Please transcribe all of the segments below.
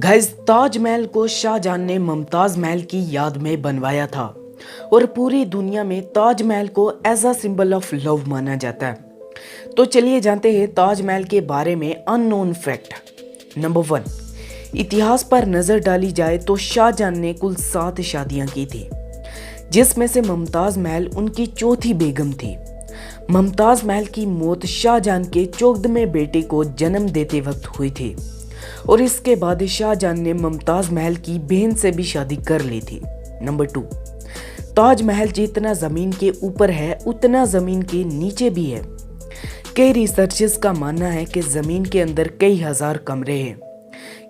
Guys, Taj Mahal को शाहजहां ने मुमताज महल की याद में बनवाया था और पूरी दुनिया में ताजमहल को as a symbol of love माना जाता है। तो चलिए जानते हैं ताजमहल के बारे में अननोन फैक्ट। नंबर 1, इतिहास पर नजर डाली जाए तो शाहजहां ने कुल 7 शादियां की थी, जिसमें से मुमताज महल उनकी चौथी बेगम थी। मुमताज महल की मौत शाहजहां के 14वें बेटे को जन्म देते वक्त हुई थी और इसके बाद शाहजहां ने मुमताज महल की बहन से भी शादी कर ली थी। नंबर 2, ताजमहल जितना जमीन के ऊपर है उतना जमीन के नीचे भी है। कई रिसर्चर्स का मानना है कि जमीन के अंदर कई हजार कमरे हैं,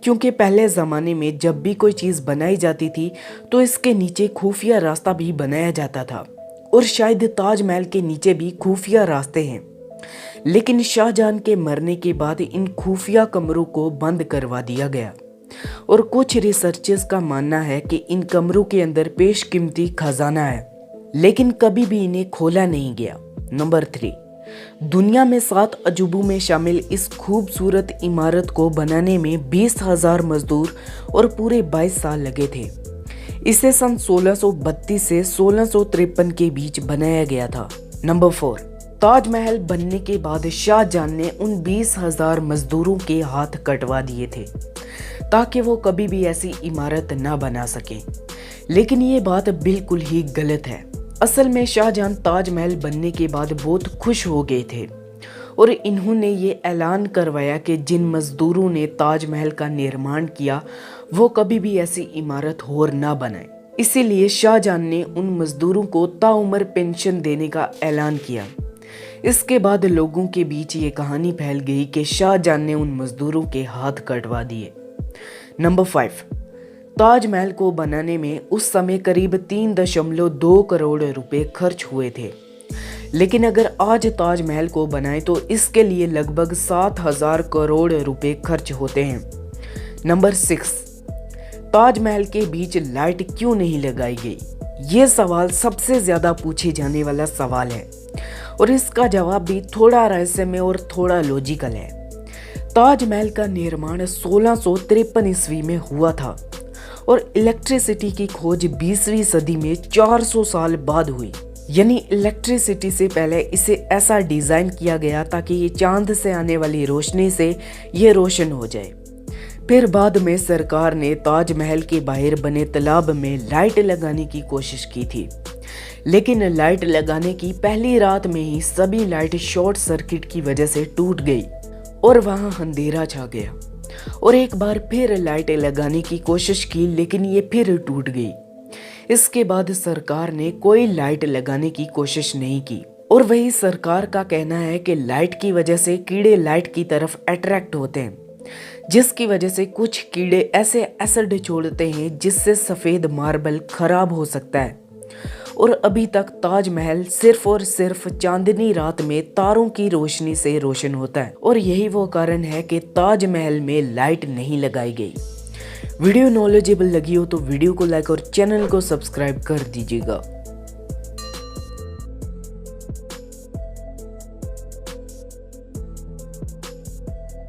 क्योंकि पहले ज़माने में जब भी कोई चीज़ बनाई जाती थी तो इसके नीचे खुफिया रास्ता भी बनाया जाता था और शायद ताजमहल के नीचे भी खुफिया रास्ते हैं। लेकिन शाहजहां के मरने के बाद इन खुफिया कमरों को बंद करवा दिया गया और कुछ रिसर्चर्स का मानना है कि इन कमरों के अंदर बेशकीमती खजाना है, लेकिन कभी भी इन्हें खोला नहीं गया। नंबर 3, दुनिया में 7 अजूबों में शामिल इस खूबसूरत इमारत को बनाने में 20,000 मजदूर और पूरे 22 साल लगे थे। इसे सन 1632 से 1653 के बीच बनाया गया था। नंबर 4, ताजमहल बनने के बाद शाहजहां ने उन 20,000 मजदूरों के हाथ कटवा दिए थे ताकि वो कभी भी ऐसी इमारत ना बना सके, लेकिन ये बात बिल्कुल ही गलत है। असल में शाहजहां ताजमहल बनने के बाद बहुत खुश हो गए थे और इन्होंने ये ऐलान करवाया कि जिन मजदूरों ने ताजमहल का निर्माण किया वो कभी भी ऐसी इमारत और ना बनाए। इसीलिए शाहजहां ने उन मजदूरों को ताउम्र पेंशन देने का ऐलान किया। इसके बाद लोगों के बीच ये कहानी फैल गई कि शाहजहां ने उन मजदूरों के हाथ कटवा दिए। नंबर 5, ताजमहल को बनाने में उस समय करीब 3.2 करोड़ रुपए खर्च हुए थे, लेकिन अगर आज ताजमहल को बनाएं तो इसके लिए लगभग 7,000 करोड़ रुपए खर्च होते हैं। नंबर 6, ताजमहल के बीच लाइट क्यों नहीं लगाई गई? ये सवाल सबसे ज्यादा पूछे जाने वाला सवाल है और इसका जवाब भी थोड़ा रहस्यमय और थोड़ा लॉजिकल है। ताजमहल का निर्माण 1653 ईस्वी में हुआ था और इलेक्ट्रिसिटी की खोज 20वीं सदी में 400 साल बाद हुई। यानी इलेक्ट्रिसिटी से पहले इसे ऐसा डिजाइन किया गया ताकि ये चांद से आने वाली रोशनी से ये रोशन हो जाए। फिर बाद में सरकार ने ताजमहल के बाहर बने तालाब में लाइट लगाने की कोशिश की थी, लेकिन लाइट लगाने की पहली रात में ही सभी लाइट शॉर्ट सर्किट की वजह से टूट गई और वहां अंधेरा छा गया। और एक बार फिर लाइट लगाने की कोशिश की, लेकिन ये फिर टूट गई। इसके बाद सरकार ने कोई लाइट लगाने की कोशिश नहीं की और वही सरकार का कहना है कि लाइट की वजह से कीड़े लाइट की तरफ अट्रैक्ट होते हैं, जिसकी वजह से कुछ कीड़े ऐसे एसिड छोड़ते हैं जिससे सफेद मार्बल खराब हो सकता है। और अभी तक ताजमहल सिर्फ और सिर्फ चांदनी रात में तारों की रोशनी से रोशन होता है और यही वो कारण है कि ताजमहल में लाइट नहीं लगाई गई। वीडियो नॉलेजेबल लगी हो तो वीडियो को लाइक और चैनल को सब्सक्राइब कर दीजिएगा।